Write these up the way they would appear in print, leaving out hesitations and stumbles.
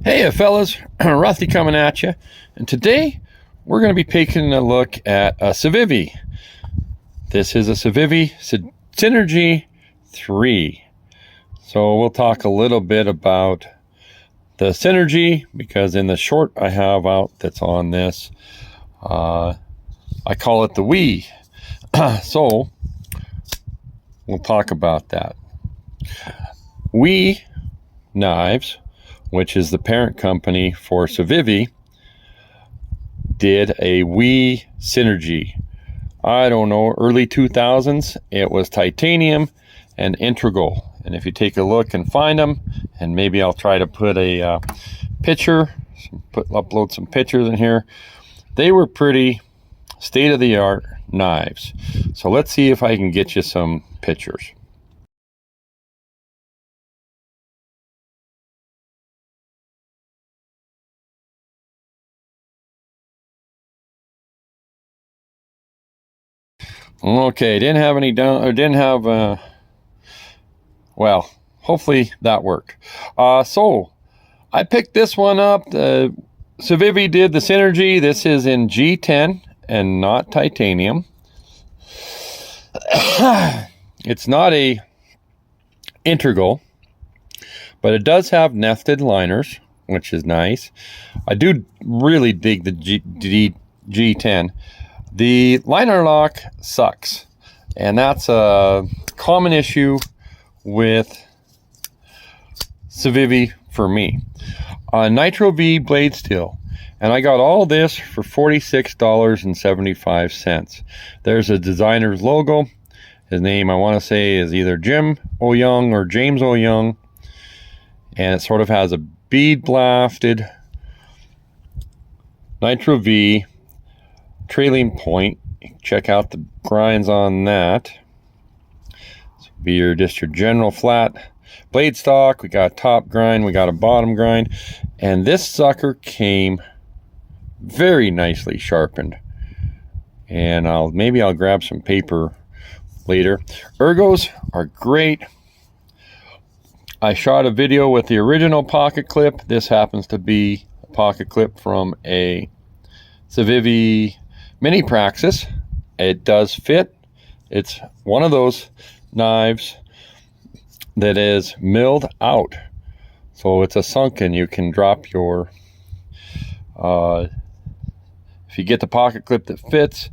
Hey fellas, Rusty coming at you, and today we're going to be taking a look at a CIVIVI. This is a CIVIVI Synergy 3. So we'll talk a little bit about the Synergy, because in the short I have out that's on this, I call it the Wii. So we'll talk about that. Wii Knives, which is the parent company for CIVIVI, did a Wii Synergy. I don't know, early 2000s. It was titanium and integral. And if you take a look and find them, and maybe I'll try to put a picture, upload some pictures in here. They were pretty state-of-the-art knives. So let's see if I can get you some pictures. Okay, didn't have any down, or didn't have, well, hopefully that worked. So I picked this one up. CIVIVI did the Synergy. This is in G10 and not titanium. It's not a integral, but it does have nested liners, which is nice. I do really dig the G10. The liner lock sucks, and that's a common issue with CIVIVI for me. Nitro-V blade steel, and I got all this for $46.75. There's a designer's logo. His name, I want to say, is either Jim O'Young or James O'Young, and it sort of has a bead blasted Nitro-V trailing point. Check out the grinds on that. This will be your general flat blade stock. We got a top grind, we got a bottom grind, and this sucker came very nicely sharpened. And maybe I'll grab some paper later. Ergos are great. I shot a video with the original pocket clip. This happens to be a pocket clip from a CIVIVI Mini Praxis. It does fit. It's one of those knives that is milled out, so it's a sunken. You can drop your if you get the pocket clip that fits.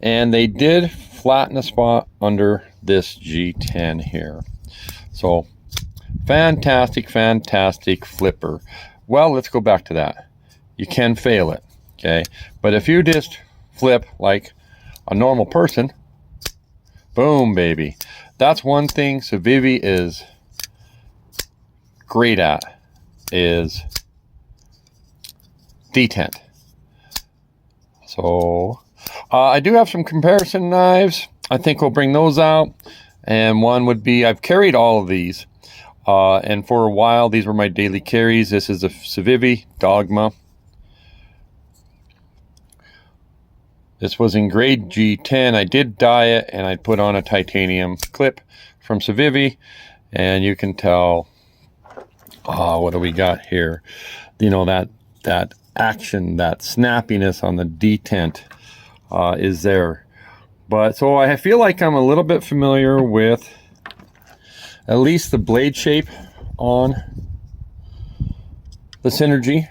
And they did flatten a spot under this G10 here. So fantastic flipper. Well, let's go back to that. You can fail it, okay? But if you just flip like a normal person, boom, baby. That's one thing CIVIVI is great at, is detent. So I do have some comparison knives. I think we'll bring those out. And one would be, I've carried all of these, and for a while these were my daily carries. This is a CIVIVI Dogma. This was in grade G10. I did dye it, and I put on a titanium clip from CIVIVI, and you can tell, what do we got here? You know, that action, that snappiness on the detent is there. But so I feel like I'm a little bit familiar with at least the blade shape on the Synergy.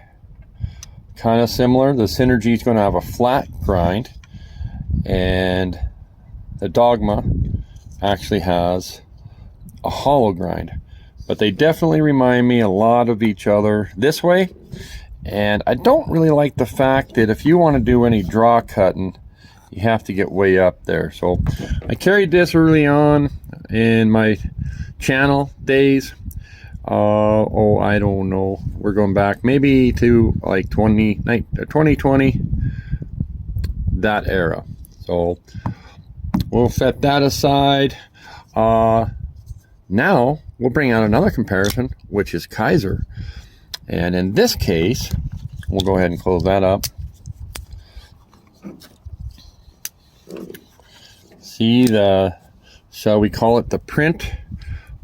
Kind of similar. The Synergy is going to have a flat grind, and the Dogma actually has a hollow grind. But they definitely remind me a lot of each other this way. And I don't really like the fact that if you want to do any draw cutting, you have to get way up there. So I carried this early on in my channel days. Oh, I don't know. We're going back maybe to like 2020, that era. So we'll set that aside. Now we'll bring out another comparison, which is Kaiser. And in this case, we'll go ahead and close that up. See the, shall we call it the print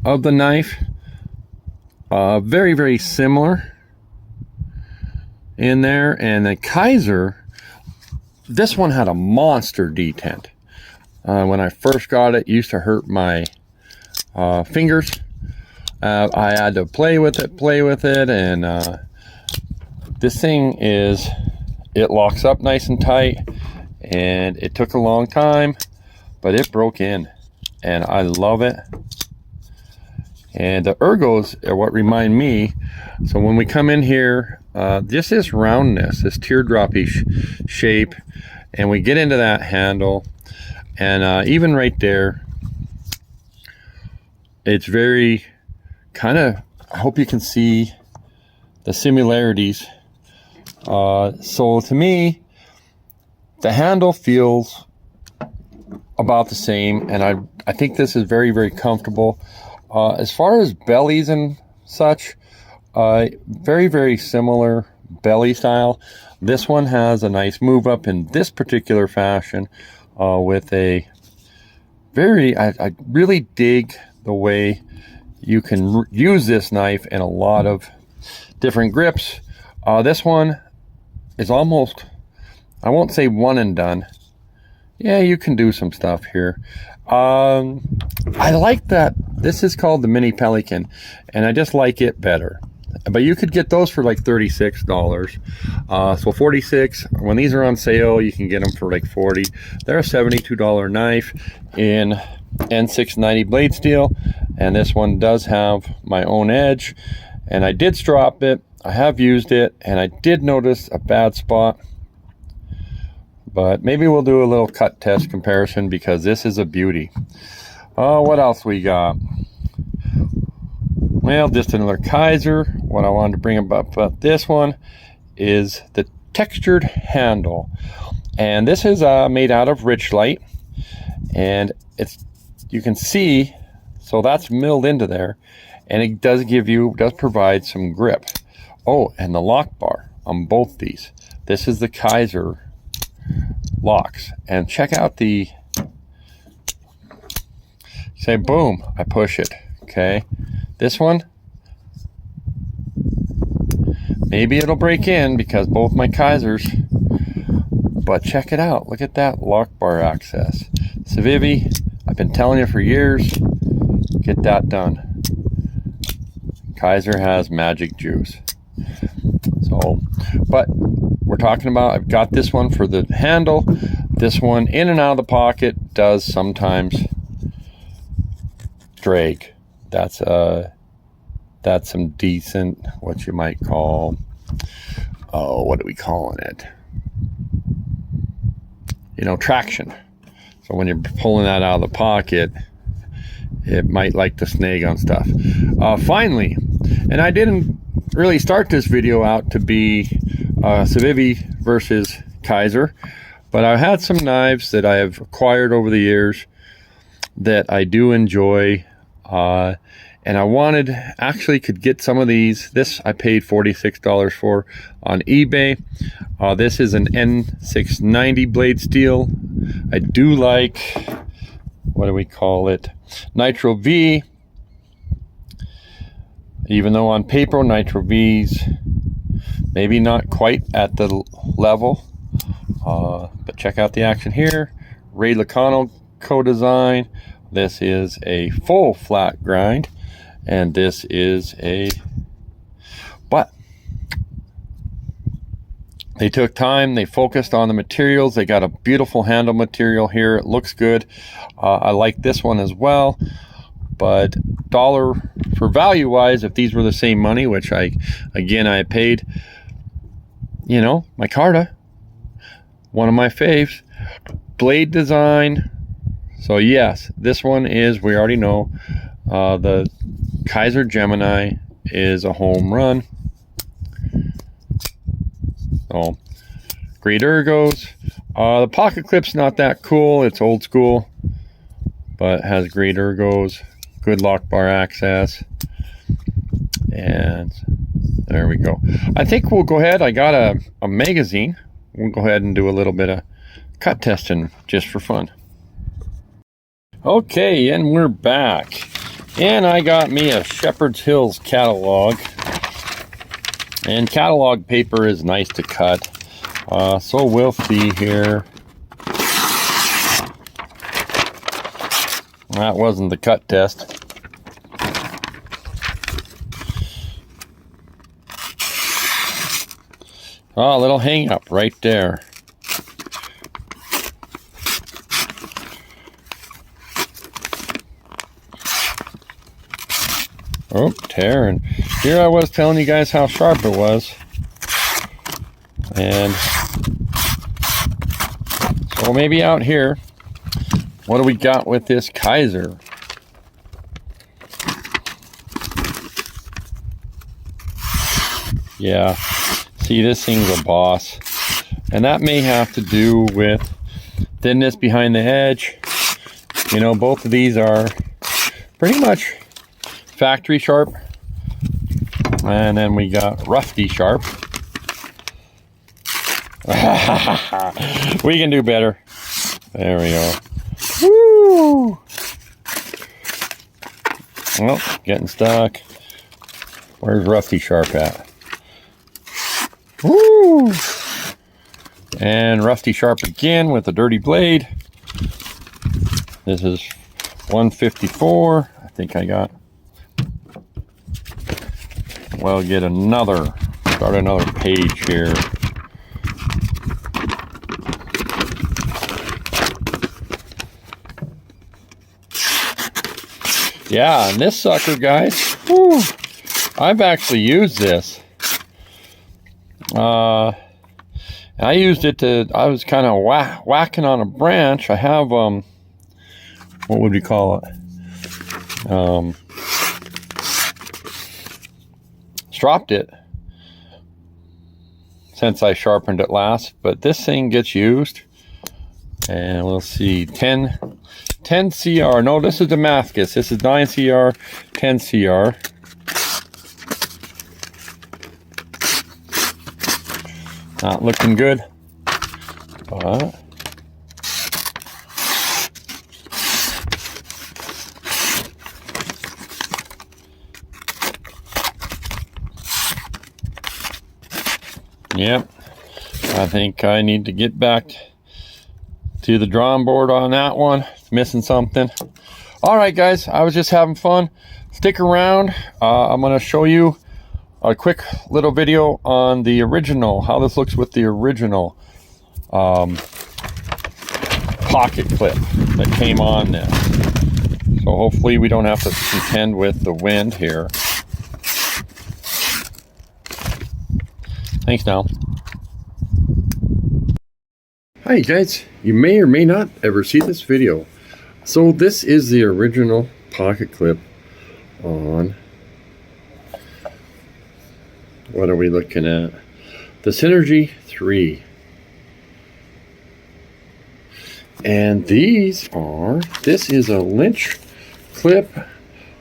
of the knife? Very, very similar in there. And the Kaiser, this one had a monster detent. When I first got it, it used to hurt my fingers. I had to play with it, and this thing it locks up nice and tight, and it took a long time, but it broke in, and I love it. And the ergos are what remind me, so when we come in here, just this roundness, this teardroppy shape, and we get into that handle, and even right there, it's very kind of, I hope you can see the similarities. So to me, the handle feels about the same, and I think this is very, very comfortable. As far as bellies and such, very, very similar belly style. This one has a nice move up in this particular fashion, with a very, I really dig the way you can use this knife in a lot of different grips. This one is almost, I won't say one and done. Yeah, you can do some stuff here. I like that. This is called the Mini Pelican, and I just like it better. But you could get those for like $36. So $46. When these are on sale, you can get them for like $40. They're a $72 knife in N690 blade steel, and this one does have my own edge, and I did strop it. I have used it, and I did notice a bad spot, but maybe we'll do a little cut test comparison, because this is a beauty. What else we got? Well, just another Kaiser. What I wanted to bring up about this one is the textured handle, and this is made out of Richlite, and you can see, so that's milled into there, and it does provide some grip. Oh, and the lock bar on both these. This is the Kaiser locks, and check out say boom, I push it. Okay, this one, maybe it'll break in because both my Kaisers, but check it out. Look at that lock bar access. CIVIVI, I've been telling you for years, get that done. Kaiser has magic juice. So, but we're talking about, I've got this one for the handle. This one in and out of the pocket does sometimes drag. That's some decent, what you might call, oh, what are we calling it? You know, traction. So when you're pulling that out of the pocket, it might like to snag on stuff. Finally, and I didn't really start this video out to be CIVIVI versus Kaiser, but I've had some knives that I have acquired over the years that I do enjoy, and I actually could get some of these. This I paid $46 for on eBay. This is an N690 blade steel. I do like, what do we call it? Nitro-V. Even though on paper, Nitro-V's maybe not quite at the level. But check out the action here. Ray Lacano co-design. This is a full flat grind, and this is but they took time, they focused on the materials, they got a beautiful handle material here, it looks good. I like this one as well, but dollar for value wise, if these were the same money, which I paid, you know, my Carta, one of my faves, blade design. So yes, this one is, we already know, the Kaiser Gemini is a home run. So great ergos. The pocket clip's not that cool, it's old school, but has great ergos, good lock bar access, and there we go. I think we'll go ahead, I got a magazine, we'll go ahead and do a little bit of cut testing just for fun. Okay, and we're back, and I got me a Shepherd's Hills catalog, And catalog paper is nice to cut. So we'll see here. That wasn't the cut test. Oh, a little hang up right there. Oh, tear. And here I was telling you guys how sharp it was. And so maybe out here, what do we got with this Kaiser? Yeah, see, this thing's a boss. And that may have to do with thinness behind the edge. You know, both of these are pretty much factory sharp. And then we got rusty sharp. We can do better. There we go. Woo! Oh, getting stuck. Where's rusty sharp at? Woo! And rusty sharp again with a dirty blade. This is 154. I think I got. Well, get another. Start another page here. Yeah, and this sucker, guys, whew, I've actually used this. I used it to, I was kind of whacking on a branch. I have, what would we call it? Stropped it since I sharpened it last, but this thing gets used. And we'll see, 10 CR. No, this is Damascus. This is 9 CR, 10 CR. Not looking good, but yep, I think I need to get back to the drawing board on that one. It's missing something. All right, guys, I was just having fun. Stick around. I'm going to show you a quick little video on the original, how this looks with the original pocket clip that came on this. So hopefully we don't have to contend with the wind here. Thanks now. Hi guys, you may or may not ever see this video. So this is the original pocket clip on, what are we looking at? The Synergy 3. And these are, this is a Lynch clip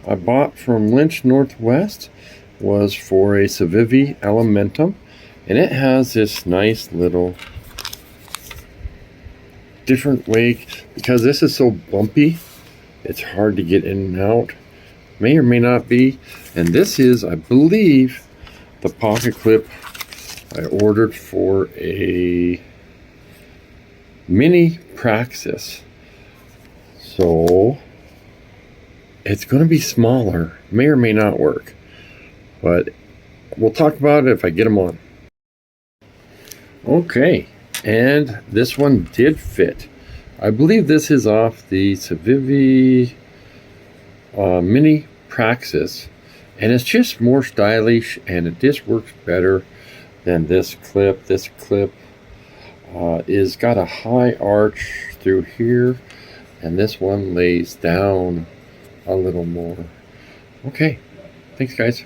I bought from Lynch Northwest. Was for a CIVIVI Elementum. And it has this nice little different way, because this is so bumpy, it's hard to get in and out. May or may not be. And this is, I believe, the pocket clip I ordered for a mini Praxis. So it's going to be smaller. May or may not work. But we'll talk about it if I get them on. Okay, and this one did fit. I believe this is off the CIVIVI mini Praxis, and it's just more stylish, and it just works better than this clip. This clip is got a high arch through here, and this one lays down a little more. Okay, thanks guys.